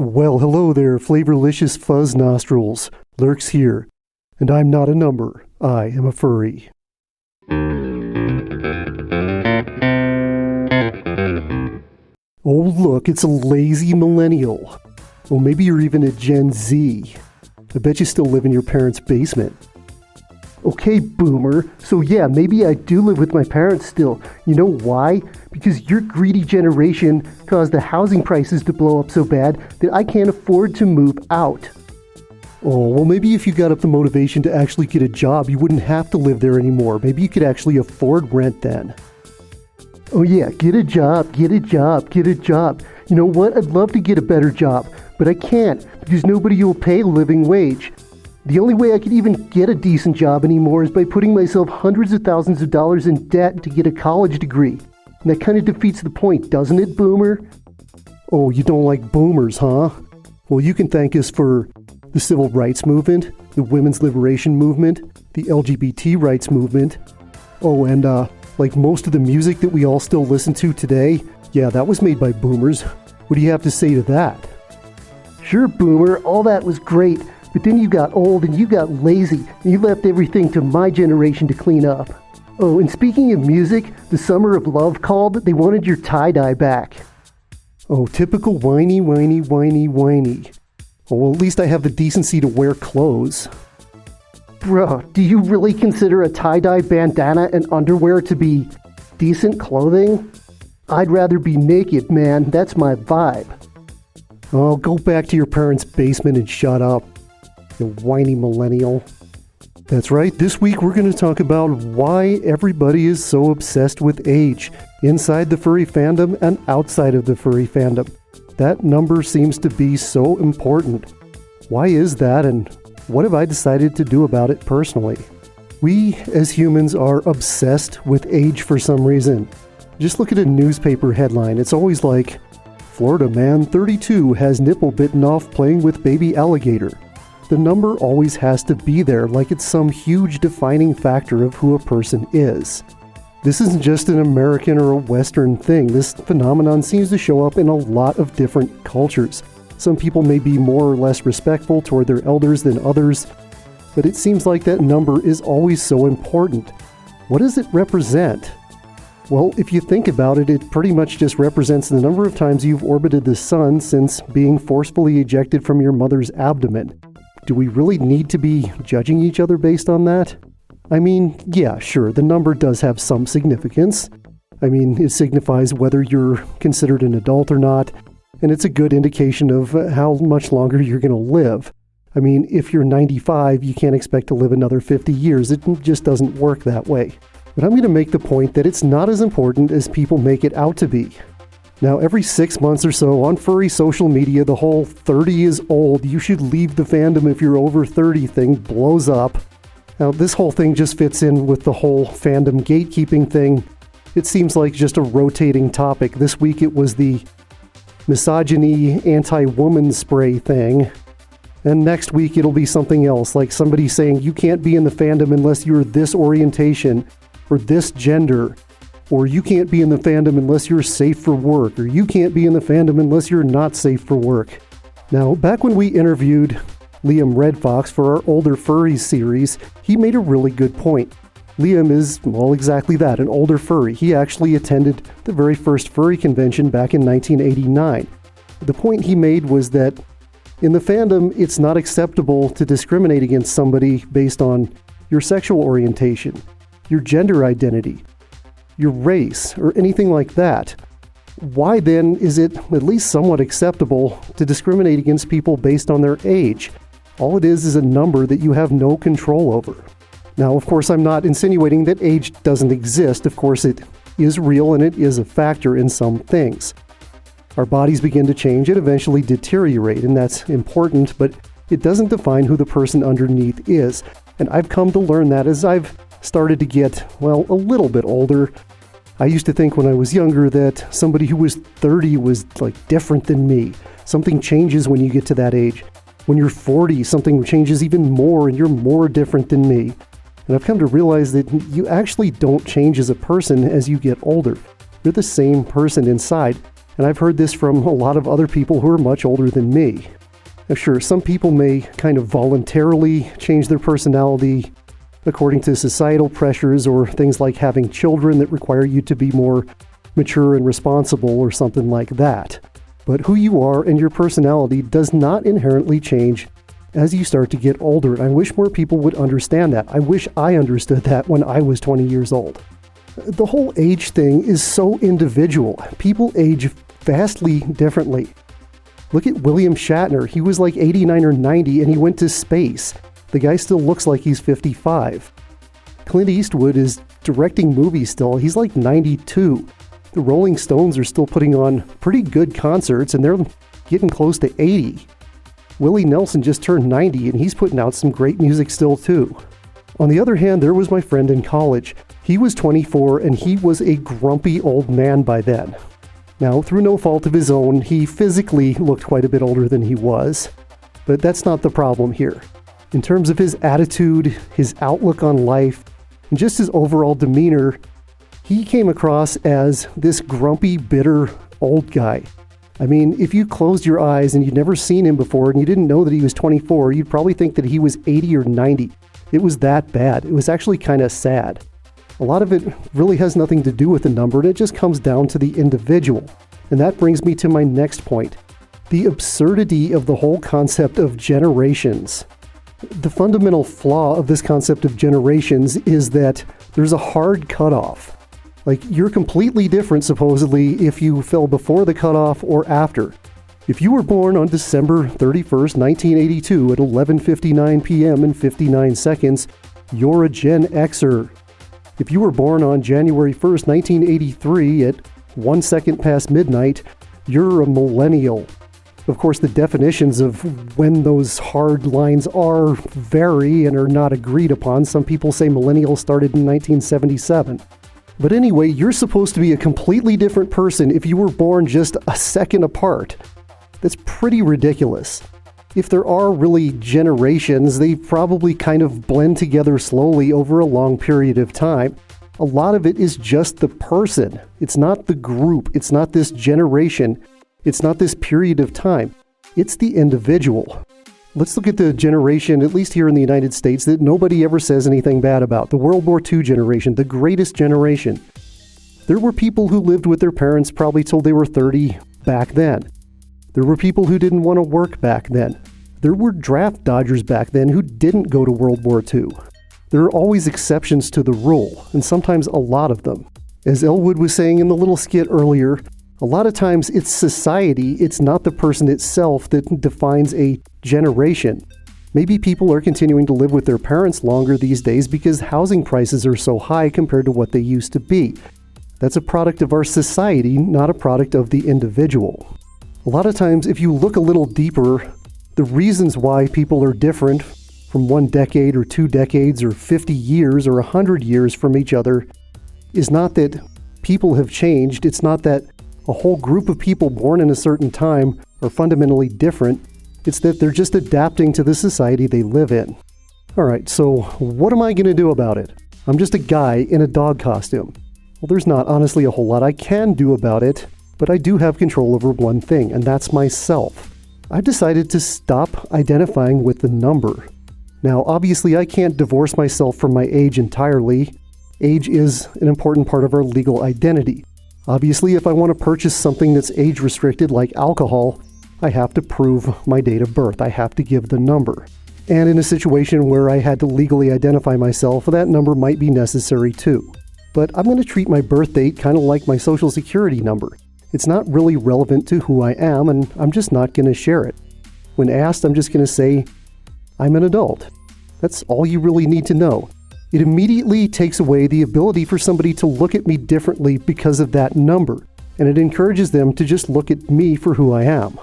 Well, hello there, flavorlicious fuzz nostrils. Lurks here. And I'm not a number. I am a furry. Oh, look, it's a lazy millennial. Or maybe you're even a Gen Z. I bet you still live in your parents' basement. Okay, boomer, so yeah, maybe I do live with my parents still. You know why? Because your greedy generation caused the housing prices to blow up so bad that I can't afford to move out. Oh, well maybe if you got up the motivation to actually get a job, you wouldn't have to live there anymore. Maybe you could actually afford rent then. Oh yeah, get a job, get a job, get a job. You know what? I'd love to get a better job, but I can't because nobody will pay a living wage. The only way I could even get a decent job anymore is by putting myself hundreds of thousands of dollars in debt to get a college degree. And that kind of defeats the point, doesn't it, boomer? Oh, you don't like boomers, huh? Well, you can thank us for the civil rights movement, the women's liberation movement, the LGBT rights movement. Oh, and like most of the music that we all still listen to today, yeah, that was made by boomers. What do you have to say to that? Sure, boomer, all that was great. But then you got old and you got lazy and you left everything to my generation to clean up. Oh, and speaking of music, the Summer of Love called. They wanted your tie-dye back. Oh, typical whiny, whiny, whiny, whiny. Oh, well, at least I have the decency to wear clothes. Bro, do you really consider a tie-dye bandana and underwear to be decent clothing? I'd rather be naked, man. That's my vibe. Oh, go back to your parents' basement and shut up. You whiny millennial. That's right, this week we're going to talk about why everybody is so obsessed with age, inside the furry fandom and outside of the furry fandom. That number seems to be so important. Why is that, and what have I decided to do about it personally? We, as humans, are obsessed with age for some reason. Just look at a newspaper headline. It's always like, Florida man 32 has nipple bitten off playing with baby alligator. The number always has to be there, like it's some huge defining factor of who a person is. This isn't just an American or a Western thing. This phenomenon seems to show up in a lot of different cultures. Some people may be more or less respectful toward their elders than others, but it seems like that number is always so important. What does it represent? Well, if you think about it, it pretty much just represents the number of times you've orbited the sun since being forcefully ejected from your mother's abdomen. Do we really need to be judging each other based on that? I mean, yeah, sure, the number does have some significance. I mean, it signifies whether you're considered an adult or not, and it's a good indication of how much longer you're going to live. I mean, if you're 95, you can't expect to live another 50 years. It just doesn't work that way. But I'm going to make the point that it's not as important as people make it out to be. Now, every 6 months or so on furry social media, the whole 30 is old, you should leave the fandom if you're over 30 thing blows up. Now, this whole thing just fits in with the whole fandom gatekeeping thing. It seems like just a rotating topic. This week it was the misogyny, anti-woman spray thing. And next week it'll be something else, like somebody saying you can't be in the fandom unless you're this orientation or this gender. Or you can't be in the fandom unless you're safe for work, or you can't be in the fandom unless you're not safe for work. Now, back when we interviewed Liam Red Fox for our Older Furries series, he made a really good point. Liam is, well, exactly that, an older furry. He actually attended the very first furry convention back in 1989. The point he made was that in the fandom, it's not acceptable to discriminate against somebody based on your sexual orientation, your gender identity, your race, or anything like that. Why then is it at least somewhat acceptable to discriminate against people based on their age? All it is a number that you have no control over. Now, of course, I'm not insinuating that age doesn't exist. Of course, it is real and it is a factor in some things. Our bodies begin to change and eventually deteriorate, and that's important, but it doesn't define who the person underneath is. And I've come to learn that as I've started to get, well, a little bit older. I used to think when I was younger that somebody who was 30 was like different than me. Something changes when you get to that age. When you're 40, something changes even more and you're more different than me. And I've come to realize that you actually don't change as a person as you get older. You're the same person inside. And I've heard this from a lot of other people who are much older than me. Now, sure, some people may kind of voluntarily change their personality according to societal pressures or things like having children that require you to be more mature and responsible or something like that. But who you are and your personality does not inherently change as you start to get older. And I wish more people would understand that. I wish I understood that when I was 20 years old. The whole age thing is so individual. People age vastly differently. Look at William Shatner. He was like 89 or 90 and he went to space. The guy still looks like he's 55. Clint Eastwood is directing movies still. He's like 92. The Rolling Stones are still putting on pretty good concerts and they're getting close to 80. Willie Nelson just turned 90 and he's putting out some great music still too. On the other hand, there was my friend in college. He was 24 and he was a grumpy old man by then. Now, through no fault of his own, he physically looked quite a bit older than he was. But that's not the problem here. In terms of his attitude, his outlook on life, and just his overall demeanor, he came across as this grumpy, bitter old guy. I mean, if you closed your eyes and you'd never seen him before and you didn't know that he was 24, you'd probably think that he was 80 or 90. It was that bad. It was actually kind of sad. A lot of it really has nothing to do with the number, and it just comes down to the individual. And that brings me to my next point, the absurdity of the whole concept of generations. The fundamental flaw of this concept of generations is that there's a hard cutoff. Like, you're completely different, supposedly, if you fell before the cutoff or after. If you were born on December 31st, 1982 at 11:59 p.m. and 59 seconds, you're a Gen Xer. If you were born on January 1st, 1983 at 1 second past midnight, you're a millennial. Of course, the definitions of when those hard lines are vary and are not agreed upon. Some people say millennials started in 1977. But anyway, you're supposed to be a completely different person if you were born just a second apart. That's pretty ridiculous. If there are really generations, they probably kind of blend together slowly over a long period of time. A lot of it is just the person. It's not the group. It's not this generation. It's not this period of time. It's the individual. Let's look at the generation, at least here in the United States, that nobody ever says anything bad about. The World War II generation, the greatest generation. There were people who lived with their parents probably till they were 30 back then. There were people who didn't want to work back then. There were draft dodgers back then who didn't go to World War II. There are always exceptions to the rule, and sometimes a lot of them. As Elwood was saying in the little skit earlier, a lot of times it's society, it's not the person itself that defines a generation. Maybe people are continuing to live with their parents longer these days because housing prices are so high compared to what they used to be. That's a product of our society, not a product of the individual. A lot of times, if you look a little deeper, the reasons why people are different from 1 decade or 2 decades or 50 years or 100 years from each other is not that people have changed. It's not that a whole group of people born in a certain time are fundamentally different. It's that they're just adapting to the society they live in. All right, so what am I going to do about it? I'm just a guy in a dog costume. Well, there's not honestly a whole lot I can do about it, but I do have control over one thing, and that's myself. I've decided to stop identifying with the number. Now, obviously, I can't divorce myself from my age entirely. Age is an important part of our legal identity. Obviously, if I want to purchase something that's age-restricted like alcohol, I have to prove my date of birth. I have to give the number. And in a situation where I had to legally identify myself, that number might be necessary too. But I'm going to treat my birth date kind of like my social security number. It's not really relevant to who I am, and I'm just not going to share it. When asked, I'm just going to say, I'm an adult. That's all you really need to know. It immediately takes away the ability for somebody to look at me differently because of that number, and it encourages them to just look at me for who I am.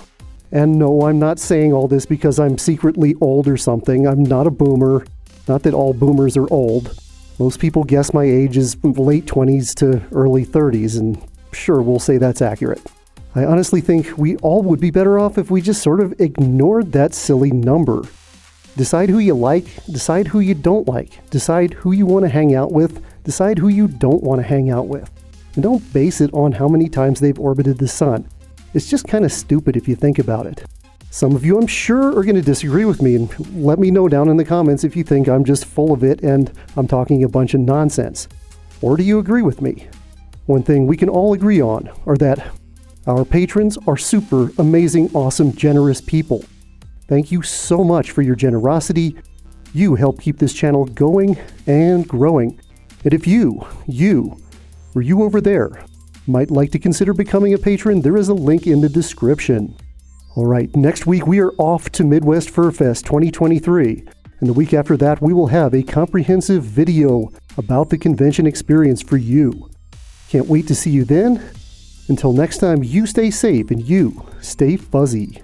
And no, I'm not saying all this because I'm secretly old or something. I'm not a boomer. Not that all boomers are old. Most people guess my age is late 20s to early 30s, and sure, we'll say that's accurate. I honestly think we all would be better off if we just sort of ignored that silly number. Decide who you like, decide who you don't like, decide who you want to hang out with, decide who you don't want to hang out with. And don't base it on how many times they've orbited the sun. It's just kind of stupid if you think about it. Some of you, I'm sure, are going to disagree with me, and let me know down in the comments if you think I'm just full of it and I'm talking a bunch of nonsense. Or do you agree with me? One thing we can all agree on are that our patrons are super, amazing, awesome, generous people. Thank you so much for your generosity. You help keep this channel going and growing. And if you over there, might like to consider becoming a patron, there is a link in the description. Alright, next week we are off to Midwest Fur Fest 2023. And the week after that we will have a comprehensive video about the convention experience for you. Can't wait to see you then. Until next time, you stay safe and you stay fuzzy.